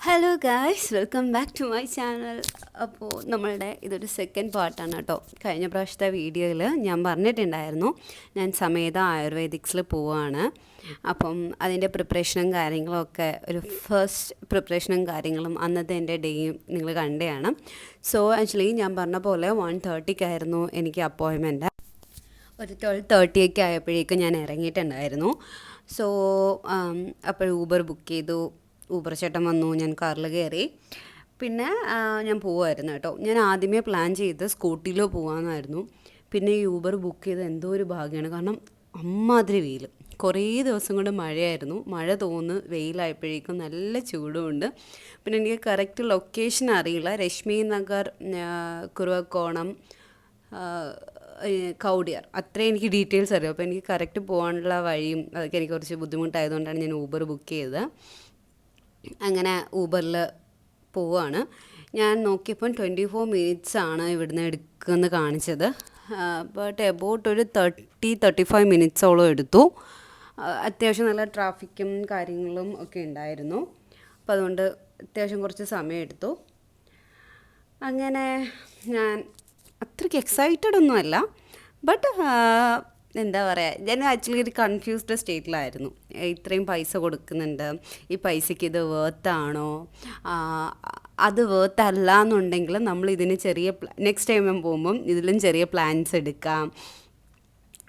Hello guys, welcome back to my channel. അപ്പോൾ നമ്മളുടെ ഇതൊരു സെക്കൻഡ് പാർട്ടാണ് കേട്ടോ. കഴിഞ്ഞ പ്രാവശ്യത്തെ വീഡിയോയിൽ ഞാൻ പറഞ്ഞിട്ടുണ്ടായിരുന്നു ഞാൻ സമേത ആയുർവേദിക്സിൽ പോവുകയാണ്. അപ്പം അതിൻ്റെ പ്രിപ്പറേഷനും കാര്യങ്ങളൊക്കെ ഒരു ഫസ്റ്റ് പ്രിപ്പറേഷനും കാര്യങ്ങളും അന്നത്തെ എൻ്റെ ഡേയും നിങ്ങൾ കണ്ടതാണ്. സോ ആക്ച്വലി ഞാൻ പറഞ്ഞ പോലെ 1:30 എനിക്ക് അപ്പോയിൻമെൻറ്റ്. ഒരു 12:30 ആയപ്പോഴേക്കും ഞാൻ ഇറങ്ങിയിട്ടുണ്ടായിരുന്നു. സോ അപ്പോൾ ഊബർ ബുക്ക് ചെയ്തു. ഊബർ ചേട്ടൻ വന്നു, ഞാൻ കാറിൽ കയറി. പിന്നെ ഞാൻ പോവുമായിരുന്നു കേട്ടോ. ഞാൻ ആദ്യമേ പ്ലാൻ ചെയ്ത് സ്കൂട്ടിയിൽ പോകാമെന്നായിരുന്നു. പിന്നെ ഈ ഊബർ ബുക്ക് ചെയ്ത് എന്തോ ഒരു ഭാഗ്യമാണ്. കാരണം അമ്മാതിരി വെയിൽ, കുറേ ദിവസം കൊണ്ട് മഴയായിരുന്നു. മഴ തോന്നുന്നു വെയിലായപ്പോഴേക്കും നല്ല ചൂടുമുണ്ട്. പിന്നെ എനിക്ക് കറക്റ്റ് ലൊക്കേഷൻ അറിയില്ല. രശ്മി നഗർ, കുറുവക്കോണം, കൗടിയാർ, അത്രയും എനിക്ക് ഡീറ്റെയിൽസ് അറിയാം. അപ്പോൾ എനിക്ക് കറക്റ്റ് പോകാനുള്ള വഴിയും അതൊക്കെ എനിക്ക് കുറച്ച് ബുദ്ധിമുട്ടായതുകൊണ്ടാണ് ഞാൻ ഊബർ ബുക്ക് ചെയ്തത്. അങ്ങനെ ഊബറിൽ പോവുകയാണ്. ഞാൻ നോക്കിയപ്പം 24 മിനിറ്റ്സാണ് ഇവിടുന്ന് എടുക്കുമെന്ന് കാണിച്ചത്. ബട്ട് എബൌട്ട് ഒരു 35 മിനിറ്റ്സോളം എടുത്തു. അത്യാവശ്യം നല്ല ട്രാഫിക്കും കാര്യങ്ങളും ഒക്കെ ഉണ്ടായിരുന്നു. അപ്പോൾ അതുകൊണ്ട് അത്യാവശ്യം കുറച്ച് സമയം എടുത്തു. അങ്ങനെ ഞാൻ അത്രയ്ക്ക് എക്സൈറ്റഡ് ഒന്നുമല്ല, ബട്ട് എന്താ പറയുക, ഞാൻ ആക്ച്വലി ഒരു കൺഫ്യൂസ്ഡ് സ്റ്റേറ്റിലായിരുന്നു. ഇത്രയും പൈസ കൊടുക്കുന്നുണ്ട്, ഈ പൈസയ്ക്ക് ഇത് വേർത്താണോ, അത് വേർത്തല്ല എന്നുണ്ടെങ്കിൽ നമ്മൾ ഇതിന് ചെറിയ നെക്സ്റ്റ് ടൈം പോകുമ്പം ഇതിലും ചെറിയ പ്ലാൻസ് എടുക്കാം,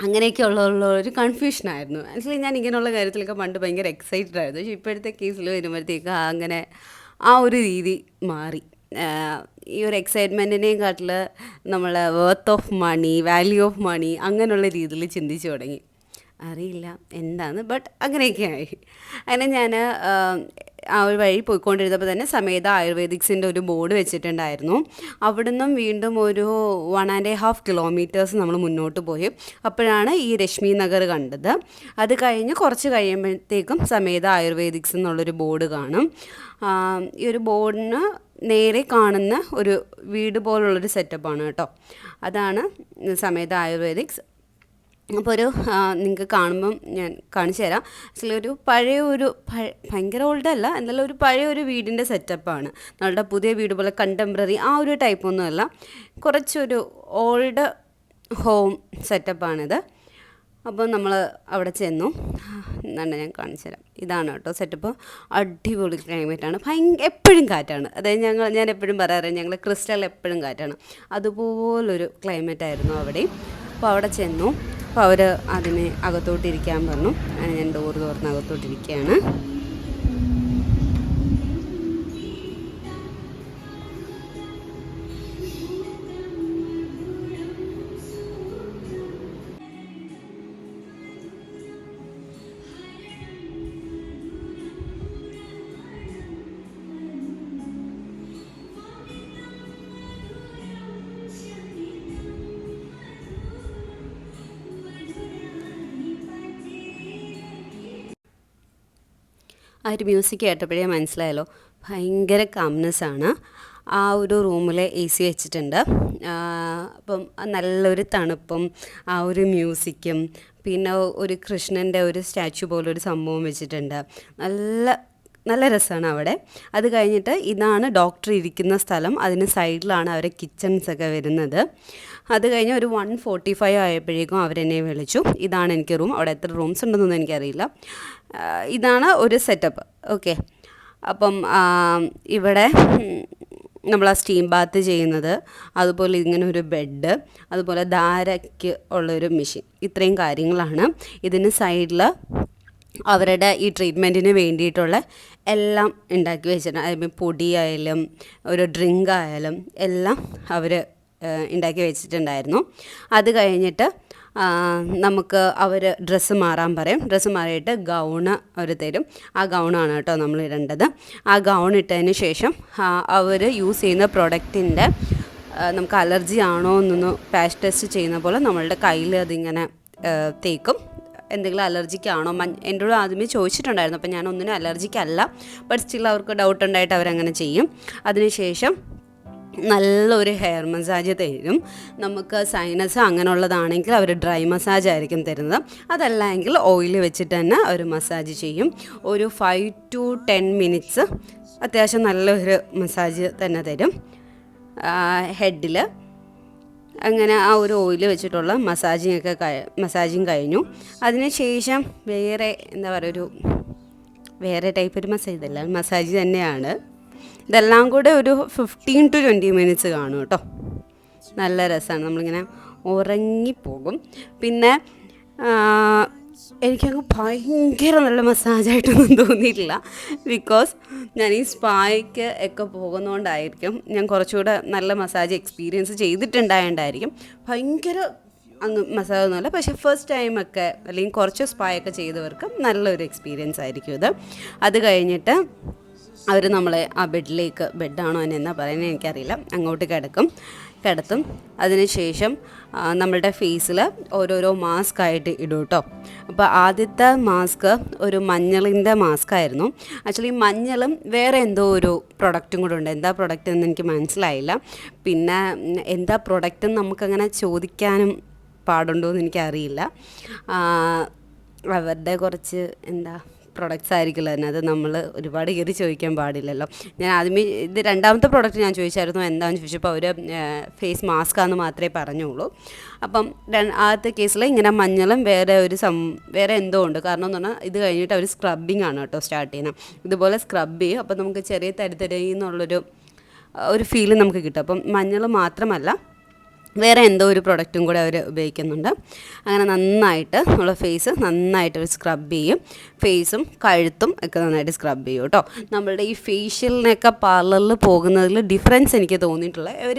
അങ്ങനെയൊക്കെ ഉള്ള ഒരു കൺഫ്യൂഷനായിരുന്നു. ആക്ച്വലി ഞാൻ ഇങ്ങനെയുള്ള കാര്യത്തിലൊക്കെ പണ്ട് ഭയങ്കര എക്സൈറ്റഡ് ആയിരുന്നു. പക്ഷേ ഇപ്പോഴത്തെ കേസിൽ വരുമ്പോഴത്തേക്ക് അങ്ങനെ ആ ഒരു രീതി മാറി. ഈ ഒരു എക്സൈറ്റ്മെൻറ്റിനെയും കാട്ടിൽ നമ്മൾ worth of money, value of money അങ്ങനെയുള്ള രീതിയിൽ ചിന്തിച്ചു തുടങ്ങി. അറിയില്ല എന്താന്ന്, ബട്ട് അങ്ങനെയൊക്കെ ആയി. അങ്ങനെ ഞാൻ ആ ഒരു വഴി പോയിക്കൊണ്ടിരുന്നപ്പോൾ തന്നെ സമേത ആയുർവേദിക്സിൻ്റെ ഒരു ബോർഡ് വെച്ചിട്ടുണ്ടായിരുന്നു. അവിടുന്നും വീണ്ടും ഒരു 1.5 കിലോമീറ്റേഴ്സ് നമ്മൾ മുന്നോട്ട് പോയി. അപ്പോഴാണ് ഈ രശ്മി നഗർ കണ്ടത്. അത് കഴിഞ്ഞ് കുറച്ച് കഴിയുമ്പോഴത്തേക്കും സമേത ആയുർവേദിക്സ് എന്നുള്ളൊരു ബോർഡ് കാണും. ഈ ഒരു ബോർഡിന് നേരെ കാണുന്ന ഒരു വീട് പോലുള്ളൊരു സെറ്റപ്പാണ് കേട്ടോ. അതാണ് സമേത ആയുർവേദിക്സ്. അപ്പോൾ നിങ്ങൾക്ക് കാണുമ്പം ഞാൻ കാണിച്ചു തരാം. ആക്ച്വലി ഒരു ഭയങ്കര ഓൾഡല്ല, എന്നാലും ഒരു പഴയ ഒരു വീടിൻ്റെ സെറ്റപ്പാണ്. നമ്മളുടെ പുതിയ വീട് പോലെ കണ്ടംപററി ആ ഒരു ടൈപ്പൊന്നുമല്ല, കുറച്ചൊരു ഓൾഡ് ഹോം സെറ്റപ്പാണിത്. അപ്പോൾ നമ്മൾ അവിടെ ചെന്നു. എന്നാണ് ഞാൻ കാണിച്ചു തരാം. ഇതാണ് കേട്ടോ സെറ്റപ്പ്. അടിപൊളി ക്ലൈമറ്റാണ്. എപ്പോഴും കാറ്റാണ്. അതായത് ഞാൻ എപ്പോഴും പറയാറ്, ഞങ്ങൾ ക്രിസ്റ്റൽ എപ്പോഴും കാറ്റാണ്. അതുപോലൊരു ക്ലൈമറ്റായിരുന്നു അവിടെയും. അപ്പോൾ അവിടെ ചെന്നു. അപ്പോൾ അവർ അതിനെ അകത്തോട്ടിരിക്കാൻ പറഞ്ഞു. ഞാൻ ഡോർ തുറന്ന് അകത്തോട്ടിരിക്കുകയാണ്. ആ ഒരു മ്യൂസിക് കേട്ടപ്പോഴേ മനസ്സിലായല്ലോ, ഭയങ്കര കാംനെസ്സാണ്. ആ ഒരു റൂമിൽ AC വെച്ചിട്ടുണ്ട്. അപ്പം നല്ലൊരു തണുപ്പും ആ ഒരു മ്യൂസിക്കും, പിന്നെ ഒരു കൃഷ്ണൻ്റെ ഒരു സ്റ്റാച്ചു പോലൊരു സംഭവം വെച്ചിട്ടുണ്ട്. നല്ല രസമാണ് അവിടെ. അത് കഴിഞ്ഞിട്ട് ഇതാണ് ഡോക്ടർ ഇരിക്കുന്ന സ്ഥലം. അതിന് സൈഡിലാണ് അവരെ കിച്ചൺസൊക്കെ വരുന്നത്. അത് കഴിഞ്ഞ് ഒരു 1:45 ആയപ്പോഴേക്കും അവരെന്നെ വിളിച്ചു. ഇതാണ് എനിക്ക് റൂം. അവിടെ എത്ര റൂംസ് ഉണ്ടെന്നൊന്നും എനിക്കറിയില്ല. ഇതാണ് ഒരു സെറ്റപ്പ്. ഓക്കെ. അപ്പം ഇവിടെ നമ്മൾ ആ സ്റ്റീം ബാത്ത് ചെയ്യുന്നത്, അതുപോലെ ഇങ്ങനെ ഒരു ബെഡ്, അതുപോലെ ധാരയ്ക്ക് ഉള്ളൊരു മെഷീൻ, ഇത്രയും കാര്യങ്ങളാണ്. ഇതിന് സൈഡിൽ അവരുടെ ഈ ട്രീറ്റ്മെൻറ്റിന് വേണ്ടിയിട്ടുള്ള എല്ലാം ഉണ്ടാക്കി വെച്ചിട്ടുണ്ട്. അതിപ്പോൾ പൊടിയായാലും ഒരു ഡ്രിങ്ക് ആയാലും എല്ലാം അവർ ഉണ്ടാക്കി വെച്ചിട്ടുണ്ടായിരുന്നു. അത് കഴിഞ്ഞിട്ട് നമുക്ക് അവർ ഡ്രസ്സ് മാറാൻ പറയും. ഡ്രസ്സ് മാറിയിട്ട് ഗൗണ് അവർ തരും. ആ ഗൗണാണ് കേട്ടോ നമ്മൾ ഇടേണ്ടത്. ആ ഗൗൺ ഇട്ടതിന് ശേഷം അവർ യൂസ് ചെയ്യുന്ന പ്രൊഡക്റ്റിൻ്റെ നമുക്ക് അലർജി ആണോ എന്നൊന്ന് പാച്ച് ടെസ്റ്റ് ചെയ്യുന്ന പോലെ നമ്മളുടെ കയ്യിൽ അതിങ്ങനെ തേക്കും. എന്തെങ്കിലും അലർജിക്കാണോ എൻ്റെ കൂടെ ആദ്യമേ ചോദിച്ചിട്ടുണ്ടായിരുന്നു. അപ്പോൾ ഞാൻ ഒന്നിനും അലർജിക്കല്ല, ബട്ട് സ്റ്റിൽ അവർക്ക് ഡൗട്ട് ഉണ്ടായിട്ട് അവരങ്ങനെ ചെയ്യും. അതിനുശേഷം നല്ലൊരു ഹെയർ മസാജ് തരും. നമുക്ക് സൈനസ് അങ്ങനെയുള്ളതാണെങ്കിൽ അവർ ഡ്രൈ മസാജ് ആയിരിക്കും തരുന്നത്. അതല്ല എങ്കിൽ ഓയിൽ വെച്ചിട്ട് തന്നെ അവർ മസാജ് ചെയ്യും. ഒരു 5 to 10 മിനിറ്റ്സ് അത്യാവശ്യം നല്ലൊരു മസാജ് തന്നെ തരും ഹെഡിൽ. അങ്ങനെ ആ ഒരു ഓയിൽ വെച്ചിട്ടുള്ള മസാജിങ് കഴിഞ്ഞു. അതിനുശേഷം വേറെ എന്താ പറയുക, വേറെ ടൈപ്പ് ഒരു മസാജ് തന്നെയാണ്. ഇതെല്ലാം കൂടെ ഒരു 15 to 20 മിനിറ്റ്സ് കാണും കേട്ടോ. നല്ല രസമാണ്, നമ്മളിങ്ങനെ ഉറങ്ങിപ്പോകും. പിന്നെ എനിക്കങ്ങ് ഭയങ്കര നല്ല മസാജായിട്ടൊന്നും തോന്നിയിട്ടില്ല. ബിക്കോസ് ഞാൻ ഈ സ്പായ്ക്ക് ഒക്കെ പോകുന്നതുകൊണ്ടായിരിക്കും, ഞാൻ കുറച്ചുകൂടെ നല്ല മസാജ് എക്സ്പീരിയൻസ് ചെയ്തിട്ടുണ്ടായതുകൊണ്ടായിരിക്കും ഭയങ്കര അങ്ങ് മസാജ് ഒന്നുമല്ല. പക്ഷേ ഫസ്റ്റ് ടൈമൊക്കെ അല്ലെങ്കിൽ കുറച്ച് സ്പായൊക്കെ ചെയ്തവർക്ക് നല്ലൊരു എക്സ്പീരിയൻസ് ആയിരിക്കും ഇത്. അത് കഴിഞ്ഞിട്ട് അവർ നമ്മളെ ആ ബെഡാണോ എന്ന് എന്നാ പറയുന്നത് എനിക്കറിയില്ല, അങ്ങോട്ട് കിടത്തും. അതിനുശേഷം നമ്മളുടെ ഫേസിൽ ഓരോരോ മാസ്ക് ആയിട്ട് ഇടും കേട്ടോ. അപ്പോൾ ആദ്യത്തെ മാസ്ക് ഒരു മഞ്ഞളിൻ്റെ മാസ്ക് ആയിരുന്നു. ആക്ച്വലി മഞ്ഞളും വേറെ എന്തോ ഒരു പ്രൊഡക്റ്റും കൂടെ ഉണ്ട്. എന്താ പ്രൊഡക്റ്റ് എന്ന് എനിക്ക് മനസ്സിലായില്ല. പിന്നെ എന്താ പ്രൊഡക്റ്റ് എന്ന് നമുക്കങ്ങനെ ചോദിക്കാനും പാടുണ്ടോ എന്ന് എനിക്കറിയില്ല. അവരുടെ കുറച്ച് പ്രൊഡക്ട്സ് ആയിരിക്കുമല്ലോ അതിനകത്ത്, നമ്മൾ ഒരുപാട് കയറി ചോദിക്കാൻ പാടില്ലല്ലോ. ഞാൻ ആദ്യമേ രണ്ടാമത്തെ പ്രൊഡക്റ്റ് ഞാൻ ചോദിച്ചായിരുന്നു എന്താണെന്ന് ചോദിച്ചപ്പോൾ അവർ ഫേസ് മാസ്കാന്ന് മാത്രമേ പറഞ്ഞുള്ളൂ. അപ്പം ആദ്യത്തെ കേസിൽ ഇങ്ങനെ മഞ്ഞളും വേറെ എന്തോ ഉണ്ട്. കാരണം എന്ന് പറഞ്ഞാൽ ഇത് കഴിഞ്ഞിട്ട് അവർ സ്ക്രബിങ് ആണ് കേട്ടോ സ്റ്റാർട്ട് ചെയ്യുന്നത്. ഇതുപോലെ സ്ക്രബ് ചെയ്യും. അപ്പോൾ നമുക്ക് ചെറിയ തരിതരിന്നുള്ളൊരു ഫീല് നമുക്ക് കിട്ടും. അപ്പം മഞ്ഞൾ മാത്രമല്ല, വേറെ എന്തോ ഒരു പ്രൊഡക്റ്റും കൂടെ അവർ ഉപയോഗിക്കുന്നുണ്ട്. അങ്ങനെ നന്നായിട്ട് നമ്മളെ ഫേസ് നന്നായിട്ട് അവർ സ്ക്രബ് ചെയ്യും. ഫേസും കഴുത്തും ഒക്കെ നന്നായിട്ട് സ്ക്രബ് ചെയ്യും കേട്ടോ. നമ്മളുടെ ഈ ഫേഷ്യലിനൊക്കെ പാർലറിൽ പോകുന്നതിൽ ഡിഫറൻസ് എനിക്ക് തോന്നിയിട്ടുള്ള അവർ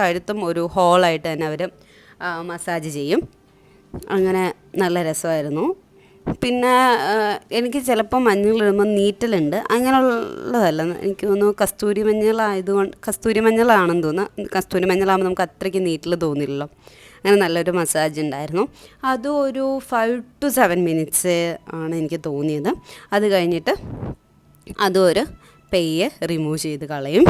കഴുത്തും ഒരു ഹോളായിട്ട് തന്നെ അവർ മസാജ് ചെയ്യും. അങ്ങനെ നല്ല രസമായിരുന്നു. പിന്നെ എനിക്ക് ചിലപ്പോൾ മഞ്ഞളിടുമ്പോൾ നീറ്റലുണ്ട്, അങ്ങനെയുള്ളതല്ല. എനിക്ക് തോന്നുന്നു കസ്തൂരി മഞ്ഞളാണെന്ന് തോന്നുന്നു. കസ്തൂരി മഞ്ഞളാകുമ്പോൾ നമുക്ക് അത്രയ്ക്ക് നീറ്റൽ തോന്നില്ലല്ലോ. അങ്ങനെ നല്ലൊരു മസാജ് ഉണ്ടായിരുന്നു. അതും ഒരു 5 to 7 മിനിറ്റ്സ് ആണ് എനിക്ക് തോന്നിയത്. അത് കഴിഞ്ഞിട്ട് അതും ഒരു പെയ്യെ റിമൂവ് ചെയ്ത് കളയും.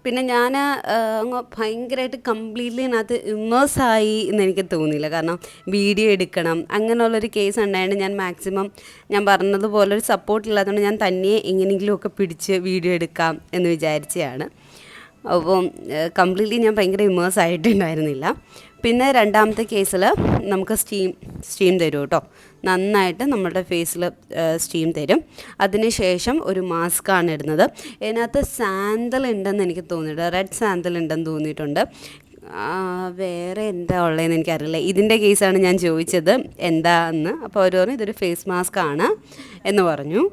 പിന്നെ ഞാൻ അങ്ങ് ഭയങ്കരമായിട്ട് കംപ്ലീറ്റ്ലി അതിനകത്ത് ഇമ്മേഴ്സായി എന്ന് എനിക്ക് തോന്നിയില്ല. കാരണം വീഡിയോ എടുക്കണം അങ്ങനെയുള്ളൊരു കേസ് ഉണ്ടായതുകൊണ്ട് ഞാൻ മാക്സിമം ഞാൻ പറഞ്ഞതുപോലെ ഒരു സപ്പോർട്ട് ഇല്ലാത്തതുകൊണ്ട് ഞാൻ തന്നെ എങ്ങനെയെങ്കിലുമൊക്കെ പിടിച്ച് വീഡിയോ എടുക്കാം എന്ന് വിചാരിച്ചതാണ്. അപ്പം കംപ്ലീറ്റ്ലി ഞാൻ ഭയങ്കര ഇമ്മേഴ്സ് ആയിട്ടുണ്ടായിരുന്നില്ല. പിന്നെ രണ്ടാമത്തെ കേസിൽ നമുക്ക് സ്റ്റീം തരും കേട്ടോ. നന്നായിട്ട് നമ്മുടെ ഫേസിൽ സ്റ്റീം തരും. അതിനുശേഷം ഒരു മാസ്കാണ് ഇടുന്നത്. ഇതിനകത്ത് സാന്തൽ ഉണ്ടെന്ന് എനിക്ക് തോന്നിയിട്ടുണ്ട്, റെഡ് സാന്തൽ ഉണ്ടെന്ന് തോന്നിയിട്ടുണ്ട്. വേറെ എന്താ ഉള്ളതെന്ന് എനിക്കറിയില്ല. ഇതിൻ്റെ കേസാണ് ഞാൻ ചോദിച്ചത് എന്താന്ന്. അപ്പോൾ അവർ പറഞ്ഞു ഇതൊരു ഫേസ് മാസ്ക് ആണ് എന്ന് പറഞ്ഞു.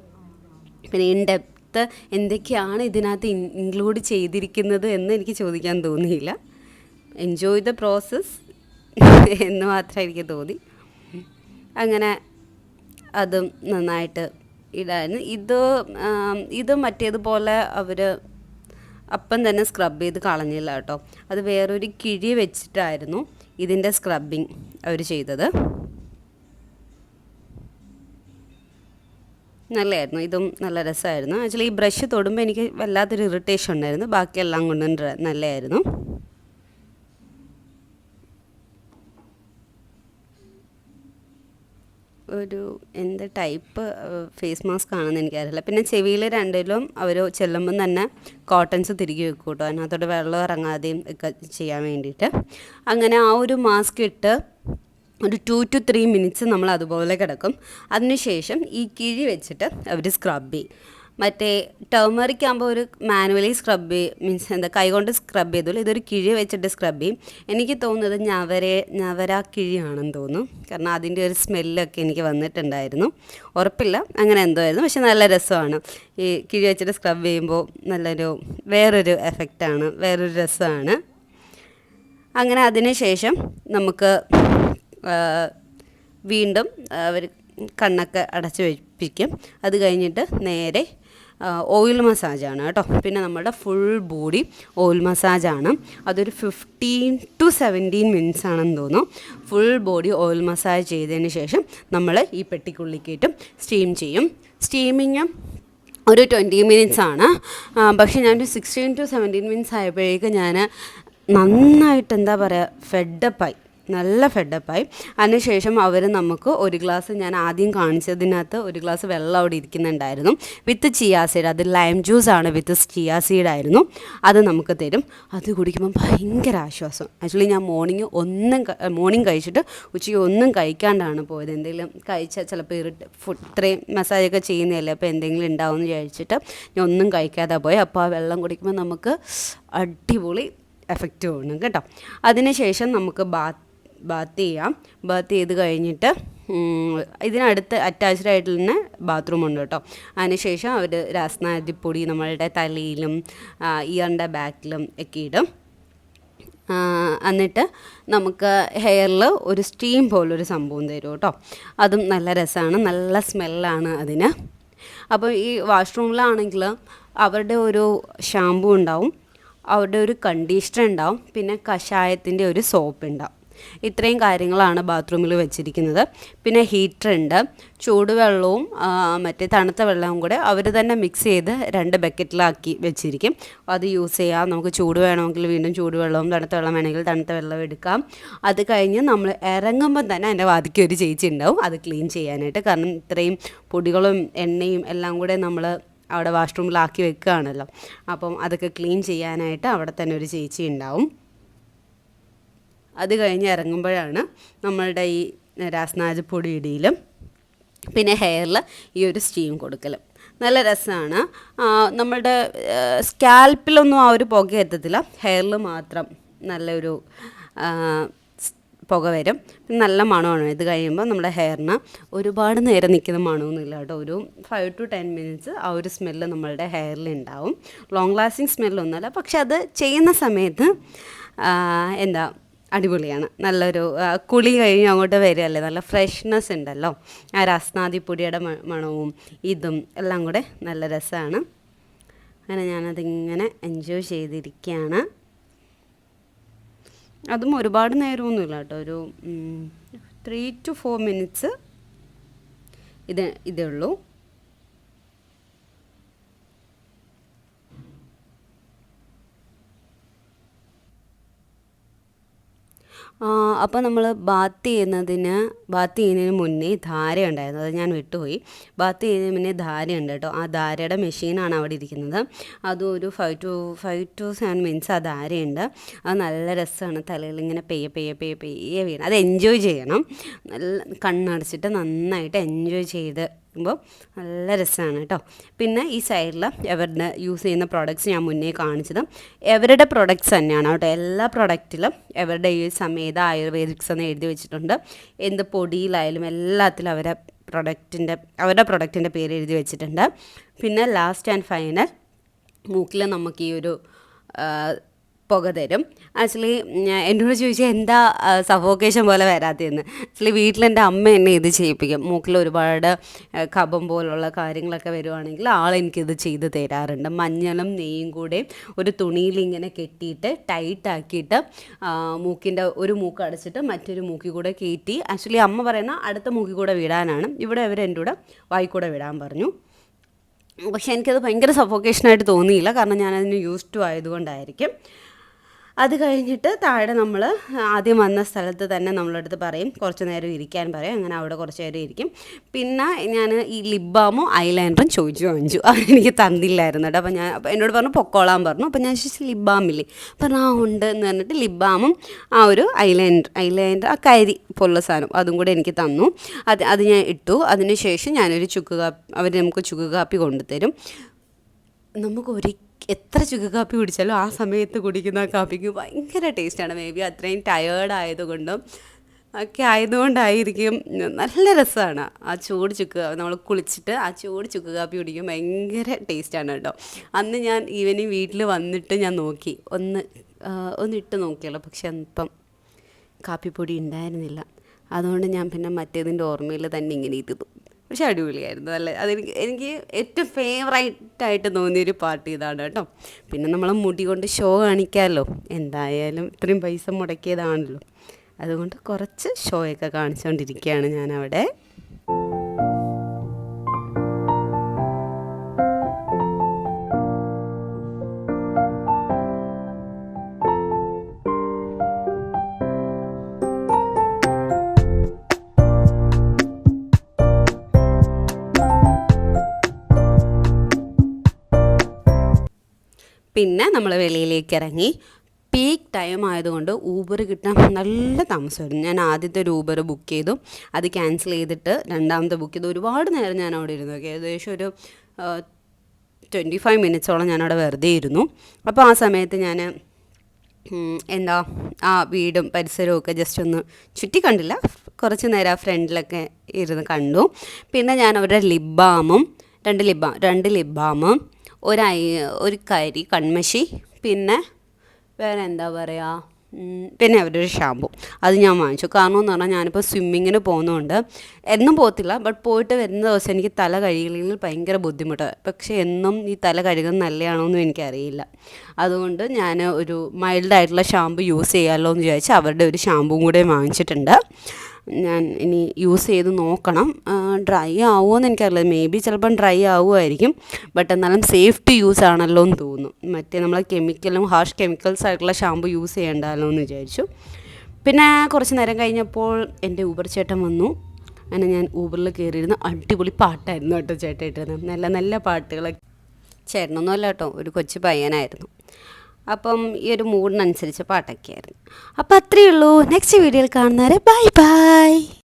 പിന്നെ ഇൻഡെപ്ത്ത് എന്തൊക്കെയാണ് ഇതിനകത്ത് ഇൻക്ലൂഡ് ചെയ്തിരിക്കുന്നത് എന്ന് എനിക്ക് ചോദിക്കാൻ തോന്നിയില്ല. എൻജോയ് ദ പ്രോസസ്സ് എന്ന് മാത്രമേ എനിക്ക് തോന്നി. അങ്ങനെ അതും നന്നായിട്ട് ഇടായിരുന്നു. ഇത് മറ്റേതുപോലെ അവർ അപ്പം തന്നെ സ്ക്രബ് ചെയ്ത് കളഞ്ഞില്ല കേട്ടോ. അത് വേറൊരു കിഴി വെച്ചിട്ടായിരുന്നു ഇതിൻ്റെ സ്ക്രബിങ് അവർ ചെയ്തത്. നല്ലതായിരുന്നു, ഇതും നല്ല രസമായിരുന്നു. ആക്ച്വലി ഈ ബ്രഷ് തൊടുമ്പോൾ എനിക്ക് വല്ലാത്തൊരു ഇറിറ്റേഷൻ ഉണ്ടായിരുന്നു. ബാക്കിയെല്ലാം കൊണ്ടും നല്ലതായിരുന്നു. ഒരു എന്ത് ടൈപ്പ് ഫേസ് മാസ്ക് ആണെന്ന് എനിക്കറിയില്ല. പിന്നെ ചെവിയിൽ രണ്ടിലും അവർ ചെല്ലുമ്പം തന്നെ കോട്ടൺസ് തിരികെ വെക്കും കേട്ടോ, അതിനകത്തോട്ട് വെള്ളം ഇറങ്ങാതെയും ഒക്കെ ചെയ്യാൻ വേണ്ടിയിട്ട്. അങ്ങനെ ആ ഒരു മാസ്ക് ഇട്ട് ഒരു 2 to 3 മിനിറ്റ്സ് നമ്മൾ അതുപോലെ കിടക്കും. അതിനുശേഷം ഈ കിഴി വെച്ചിട്ട് അവർ സ്ക്രബ് ചെയ്യും. മറ്റേ ടേമറിക് ആകുമ്പോൾ ഒരു മാനുവലി സ്ക്രബ് ചെയ്യും, കൈകൊണ്ട് സ്ക്രബ് ചെയ്തോളൂ. ഇതൊരു കിഴി വെച്ചിട്ട് സ്ക്രബ് ചെയ്യും. എനിക്ക് തോന്നുന്നത് ഞവര കിഴിയാണെന്ന് തോന്നുന്നു. കാരണം അതിൻ്റെ ഒരു സ്മെല്ലൊക്കെ എനിക്ക് വന്നിട്ടുണ്ടായിരുന്നു, ഉറപ്പില്ല, അങ്ങനെ എന്തോ ആയിരുന്നു. പക്ഷെ നല്ല രസമാണ് ഈ കിഴി വെച്ചിട്ട് സ്ക്രബ് ചെയ്യുമ്പോൾ. വേറൊരു എഫക്റ്റാണ്, വേറൊരു രസമാണ്. അങ്ങനെ അതിന് ശേഷം നമുക്ക് വീണ്ടും അവർ കണ്ണൊക്കെ അടച്ചു വെപ്പിക്കും. അത് കഴിഞ്ഞിട്ട് നേരെ ഓയിൽ മസാജാണ് കേട്ടോ. പിന്നെ നമ്മുടെ ഫുൾ ബോഡി ഓയിൽ മസാജാണ്. അതൊരു 15 to 17 മിനിറ്റ്സ് ആണെന്ന് തോന്നുന്നു. ഫുൾ ബോഡി ഓയിൽ മസാജ് ചെയ്തതിന് ശേഷം നമ്മൾ ഈ പെട്ടിക്കുള്ളിക്കേറ്റും സ്റ്റീം ചെയ്യും. സ്റ്റീമിങ് ഒരു 20 മിനിറ്റ്സ് ആണ്. പക്ഷേ ഞാനൊരു 16 to 17 മിനിറ്റ്സ് ആയപ്പോഴേക്കും ഞാൻ നന്നായിട്ട് എന്താ പറയുക ഫെഡപ്പായി, നല്ല ഫെഡപ്പായി. അതിനുശേഷം അവർ നമുക്ക് ഒരു ഗ്ലാസ്, ഞാൻ ആദ്യം കാണിച്ചതിനകത്ത് ഒരു ഗ്ലാസ് വെള്ളം അവിടെ ഇരിക്കുന്നുണ്ടായിരുന്നു വിത്ത് ചിയാ സീഡ്. അത് ലൈം ജ്യൂസാണ് വിത്ത് ചിയാ സീഡായിരുന്നു. അത് നമുക്ക് തരും. അത് കുടിക്കുമ്പോൾ ഭയങ്കര ആശ്വാസം. ആക്ച്വലി ഞാൻ മോർണിംഗ് കഴിച്ചിട്ട് ഉച്ചയ്ക്ക് ഒന്നും കഴിക്കാണ്ടാണ് പോയത്. എന്തെങ്കിലും കഴിച്ചാൽ ചിലപ്പോൾ ഇത്രയും മസാജൊക്കെ ചെയ്യുന്നതല്ലേ, അപ്പോൾ എന്തെങ്കിലും ഉണ്ടാവുമെന്ന് വിചാരിച്ചിട്ട് ഞാൻ ഒന്നും കഴിക്കാതെ പോയി. അപ്പോൾ ആ വെള്ളം കുടിക്കുമ്പോൾ നമുക്ക് അടിപൊളി എഫക്റ്റ് തോന്നും കേട്ടോ. അതിനുശേഷം നമുക്ക് ബാത്ത് ചെയ്യാം. ബാത്ത് ചെയ്ത് കഴിഞ്ഞിട്ട് ഇതിനടുത്ത് അറ്റാച്ച്ഡ് ആയിട്ട് തന്നെ ബാത്റൂം ഉണ്ട് കേട്ടോ. അതിനുശേഷം അവർ രാസനാദിപ്പൊടി നമ്മളുടെ തലയിലും ഇയറിൻ്റെ ബാക്കിലും ഒക്കെ ഇടും. എന്നിട്ട് നമുക്ക് ഹെയറിൽ ഒരു സ്റ്റീം പോലൊരു സംഭവം തരും കേട്ടോ. അതും നല്ല രസമാണ്, നല്ല സ്മെല്ലാണ് അതിന്. അപ്പോൾ ഈ വാഷ്റൂമിലാണെങ്കിൽ അവരുടെ ഒരു ഷാമ്പൂ ഉണ്ടാവും, അവരുടെ ഒരു കണ്ടീഷണർ ഉണ്ടാവും, പിന്നെ കഷായത്തിൻ്റെ ഒരു സോപ്പ് ഉണ്ടാവും. ഇത്രയും കാര്യങ്ങളാണ് ബാത്റൂമിൽ വെച്ചിരിക്കുന്നത്. പിന്നെ ഹീറ്റർ ഉണ്ട്. ചൂടുവെള്ളവും മറ്റേ തണുത്ത വെള്ളവും കൂടെ അവർ തന്നെ മിക്സ് ചെയ്ത് 2 ബക്കറ്റിലാക്കി വെച്ചിരിക്കും. അത് യൂസ് ചെയ്യാം. നമുക്ക് ചൂട് വേണമെങ്കിൽ വീണ്ടും ചൂടുവെള്ളവും തണുത്ത വെള്ളം വേണമെങ്കിൽ തണുത്ത വെള്ളം എടുക്കാം. അത് കഴിഞ്ഞ് നമ്മൾ ഇറങ്ങുമ്പോൾ തന്നെ എൻ്റെ വാതിക്ക് ഒരു ചേച്ചി ഉണ്ടാവും അത് ക്ലീൻ ചെയ്യാനായിട്ട്. കാരണം ഇത്രയും പൊടികളും എണ്ണയും എല്ലാം കൂടെ നമ്മൾ അവിടെ വാഷ്റൂമിലാക്കി വെക്കുകയാണല്ലോ. അപ്പം അതൊക്കെ ക്ലീൻ ചെയ്യാനായിട്ട് അവിടെ തന്നെ ഒരു ചേച്ചി ഉണ്ടാവും. അത് കഴിഞ്ഞ് ഇറങ്ങുമ്പോഴാണ് നമ്മളുടെ ഈ രാസനാദിപ്പൊടി ഇടിയിലും പിന്നെ ഹെയറിൽ ഈ ഒരു സ്റ്റീം കൊടുക്കലും. നല്ല രസമാണ്. നമ്മളുടെ സ്കാൽപ്പിലൊന്നും ആ ഒരു പുക എത്തത്തില്ല, ഹെയറിൽ മാത്രം നല്ലൊരു പുക വരും. നല്ല മണമാണ്. ഇത് കഴിയുമ്പോൾ നമ്മുടെ ഹെയറിന് ഒരുപാട് നേരം നിൽക്കുന്ന മണമൊന്നുമില്ല കേട്ടോ. ഒരു 5 to 10 മിനിറ്റ്സ് ആ ഒരു സ്മെല്ല് നമ്മളുടെ ഹെയറിൽ ഉണ്ടാവും. ലോങ് ലാസ്റ്റിംഗ് സ്മെല്ലൊന്നുമല്ല, പക്ഷെ അത് ചെയ്യുന്ന സമയത്ത് എന്താ അടിപൊളിയാണ്. നല്ലൊരു കുളി കഴിഞ്ഞ് അങ്ങോട്ട് വരികയല്ലേ, നല്ല ഫ്രഷ്നെസ് ഉണ്ടല്ലോ. ആ രാസനാദിപ്പൊടിയുടെ മണവും ഇതും എല്ലാം കൂടെ നല്ല രസമാണ്. അങ്ങനെ ഞാനതിങ്ങനെ എൻജോയ് ചെയ്തിരിക്കുകയാണ്. അതും ഒരുപാട് നേരമൊന്നുമില്ല കേട്ടോ, ഒരു 3 to 4 മിനിറ്റ്സ് ഇതേ ഉള്ളൂ. അപ്പോൾ നമ്മൾ ബാത്ത് ചെയ്യുന്നതിന് മുന്നേ ധാര ഉണ്ടായിരുന്നു, അത് ഞാൻ വിട്ടുപോയി. ബാത്ത് ചെയ്യുന്നതിന് മുന്നേ ധാരയുണ്ട് കേട്ടോ. ആ ധാരയുടെ മെഷീനാണ് അവിടെ ഇരിക്കുന്നത്. അതും ഒരു 5 to 7 മിനിറ്റ്സ് ആ ധാരയുണ്ട്. അത് നല്ല രസമാണ്. തലയിൽ ഇങ്ങനെ പെയ്യെ വീണം അത് എൻജോയ് ചെയ്യണം. നല്ല കണ്ണടച്ചിട്ട് നന്നായിട്ട് എൻജോയ് ചെയ്ത് നല്ല രസമാണ് കേട്ടോ. പിന്നെ ഈ സൈഡിൽ എവരുടെ യൂസ് ചെയ്യുന്ന പ്രോഡക്റ്റ്സ് ഞാൻ മുന്നേ കാണിച്ചത് എവരുടെ പ്രോഡക്റ്റ്സ് തന്നെയാണ് കേട്ടോ. എല്ലാ പ്രോഡക്റ്റിലും എവരുടെ ഈ സമേത ആയുർവേദിക്സ് എന്ന് എഴുതി വെച്ചിട്ടുണ്ട്. എന്ത് പൊടിയിലായാലും എല്ലാത്തിലും അവരുടെ പ്രൊഡക്റ്റിൻ്റെ പേര് എഴുതി വെച്ചിട്ടുണ്ട്. പിന്നെ ലാസ്റ്റ് ആൻഡ് ഫൈനൽ മൂക്കിൽ നമുക്ക് ഈ ഒരു പുക തരും. ആക്ച്വലി എന്നോട് ചോദിച്ചാൽ എന്താ സഫോക്കേഷൻ പോലെ വരാത്തതെന്ന്. ആക്ച്വലി വീട്ടിലെൻ്റെ അമ്മ എന്നെ ഇത് ചെയ്യിപ്പിക്കും. മൂക്കിൽ ഒരുപാട് കഫം പോലുള്ള കാര്യങ്ങളൊക്കെ വരുവാണെങ്കിൽ എനിക്കിത് ചെയ്ത് തരാറുണ്ട്. മഞ്ഞളും നെയ്യും കൂടെ ഒരു തുണിയിൽ ഇങ്ങനെ കെട്ടിയിട്ട് ടൈറ്റാക്കിയിട്ട് മൂക്കിൻ്റെ ഒരു മൂക്ക് അടച്ചിട്ട് മറ്റൊരു മൂക്കിൽ കൂടെ കയറ്റി, ആക്ച്വലി അമ്മ പറയുന്ന അടുത്ത മൂക്കിൽ കൂടെ വിടാനാണ്. ഇവിടെ അവർ എൻ്റെ കൂടെ വായിക്കൂടെ വിടാൻ പറഞ്ഞു. പക്ഷേ എനിക്കത് ഭയങ്കര സഫോക്കേഷനായിട്ട് തോന്നിയില്ല, കാരണം ഞാനതിന് യൂസ്ഡ് ടു ആയതുകൊണ്ടായിരിക്കും. അത് കഴിഞ്ഞിട്ട് താഴെ നമ്മൾ ആദ്യം വന്ന സ്ഥലത്ത് തന്നെ നമ്മളടുത്ത് പറയും കുറച്ച് നേരം ഇരിക്കാൻ പറയും. അങ്ങനെ അവിടെ കുറച്ച് നേരം ഇരിക്കും. പിന്നെ ഞാൻ ഈ ലിപ് ബാമും ഐലൈനറും വാങ്ങിച്ചു. അതെനിക്ക് തന്നില്ലായിരുന്നു കേട്ടോ. അപ്പോൾ എന്നോട് പറഞ്ഞു പൊക്കോളാൻ പറഞ്ഞു. അപ്പോൾ ഞാൻ ചോദിച്ചു ലിപ് ബാമില്ലേ, പറഞ്ഞു ഉണ്ട് എന്ന് പറഞ്ഞിട്ട് ലിപ് ബാമും ആ ഒരു ഐലൈനർ ആ കരി പോലുള്ള സാധനം അതും കൂടെ എനിക്ക് തന്നു. അത് ഞാൻ ഇട്ടു. അതിനുശേഷം ഞാനൊരു അവർ നമുക്ക് ചുക്ക് കാപ്പി കൊണ്ടുതരും. നമുക്ക് എത്ര ചുക്ക് കാപ്പി കുടിച്ചാലും ആ സമയത്ത് കുടിക്കുന്ന ആ കാപ്പിക്ക് ഭയങ്കര ടേസ്റ്റാണ്. മേ ബി അത്രയും ടയേർഡ് ആയതുകൊണ്ടും ഒക്കെ ആയതുകൊണ്ടായിരിക്കും നല്ല രസമാണ്. ആ ചൂട് നമ്മൾ കുളിച്ചിട്ട് ആ ചൂട് ചുക്ക് കാപ്പി കുടിക്കും, ഭയങ്കര ടേസ്റ്റാണ് കേട്ടോ. അന്ന് ഞാൻ ഈവനിങ് വീട്ടിൽ വന്നിട്ട് ഞാൻ നോക്കി ഒന്ന് ഇട്ട് നോക്കിയല്ലോ, പക്ഷെ ഇപ്പം കാപ്പിപ്പൊടി ഉണ്ടായിരുന്നില്ല. അതുകൊണ്ട് ഞാൻ പിന്നെ മറ്റേതിൻ്റെ ഓർമ്മയിൽ തന്നെ ഇങ്ങനെ ഇരുന്നു. പക്ഷെ അടിപൊളിയായിരുന്നു. നല്ല എനിക്ക് ഏറ്റവും ഫേവറേറ്റായിട്ട് തോന്നിയൊരു പാട്ട് ഇതാണ് കേട്ടോ. പിന്നെ നമ്മൾ മുടി കൊണ്ട് ഷോ കാണിക്കാമല്ലോ, എന്തായാലും ഇത്രയും പൈസ മുടക്കിയതാണല്ലോ, അതുകൊണ്ട് കുറച്ച് ഷോയൊക്കെ കാണിച്ചുകൊണ്ടിരിക്കുകയാണ് ഞാനവിടെ. പിന്നെ നമ്മൾ വെളിയിലേക്ക് ഇറങ്ങി. പീക്ക് ടൈം ആയതുകൊണ്ട് ഊബർ കിട്ടാൻ നല്ല താമസമായിരുന്നു. ഞാൻ ആദ്യത്തെ ഒരു ഊബർ ബുക്ക് ചെയ്തു, അത് ക്യാൻസൽ ചെയ്തിട്ട് രണ്ടാമത്തെ ബുക്ക് ചെയ്തു. ഒരുപാട് നേരം ഞാൻ അവിടെ ഇരുന്നു. ഏകദേശം ഒരു 25 മിനിറ്റ്സോളം ഞാനവിടെ വെറുതെ ഇരുന്നു. അപ്പോൾ ആ സമയത്ത് ഞാൻ ആ വീടും പരിസരവും ഒക്കെ ജസ്റ്റ് ഒന്ന് ചുറ്റി കണ്ടില്ല, കുറച്ച് നേരം ആ ഫ്രണ്ടിലൊക്കെ ഇരുന്ന് കണ്ടു. പിന്നെ ഞാൻ അവരുടെ രണ്ട് ലിപ് ബാമും ഒരു കൺമഷി, പിന്നെ വേറെ എന്താ പറയുക, പിന്നെ അവരുടെ ഒരു ഷാമ്പു അത് ഞാൻ വാങ്ങിച്ചു. കാരണം എന്ന് പറഞ്ഞാൽ ഞാനിപ്പോൾ സ്വിമ്മിങ്ങിന് പോകുന്നതുകൊണ്ട് എന്നും പോകത്തില്ല, ബട്ട് പോയിട്ട് വരുന്ന ദിവസം എനിക്ക് തല കഴുകലിൽ ഭയങ്കര ബുദ്ധിമുട്ടാണ്. പക്ഷേ എന്നും ഈ തല കഴുകുന്നത് നല്ലതാണോ എന്നും എനിക്കറിയില്ല. അതുകൊണ്ട് ഞാൻ ഒരു മൈൽഡായിട്ടുള്ള ഷാമ്പു യൂസ് ചെയ്യാമല്ലോ എന്ന് വിചാരിച്ച് അവരുടെ ഒരു ഷാമ്പുവും കൂടെ വാങ്ങിച്ചിട്ടുണ്ട്. ഞാൻ ഇനി യൂസ് ചെയ്ത് നോക്കണം. ഡ്രൈ ആവുമോ എന്ന് എനിക്കറിയില്ല, മേ ബി ചിലപ്പം ഡ്രൈ ആവുമായിരിക്കും, ബട്ട് എന്നാലും സേഫ്റ്റി യൂസ് ആണല്ലോ എന്ന് തോന്നുന്നു. മറ്റേ നമ്മൾ ഹാർഷ് കെമിക്കൽസ് ആയിട്ടുള്ള ഷാമ്പു യൂസ് ചെയ്യണ്ടല്ലോ എന്ന് വിചാരിച്ചു. പിന്നെ കുറച്ച് നേരം കഴിഞ്ഞപ്പോൾ എൻ്റെ ഊബർ ചേട്ടൻ വന്നു. അങ്ങനെ ഞാൻ ഊബറിൽ കയറിയിരുന്ന്, അടിപൊളി പാട്ടായിരുന്നു കേട്ടോ ചേട്ടൻ ഇട്ടിരുന്നത്, നല്ല നല്ല പാട്ടുകളൊക്കെ. ചേട്ടനൊന്നും അല്ല കേട്ടോ, ഒരു കൊച്ചു പയ്യനായിരുന്നു. അപ്പം ഈ ഒരു മൂഡിനനുസരിച്ച് പാട്ടൊക്കെയായിരുന്നു. അപ്പോൾ അത്രയേ ഉള്ളൂ. നെക്സ്റ്റ് വീഡിയോയിൽ കാണുന്നവരെ ബൈ ബൈ.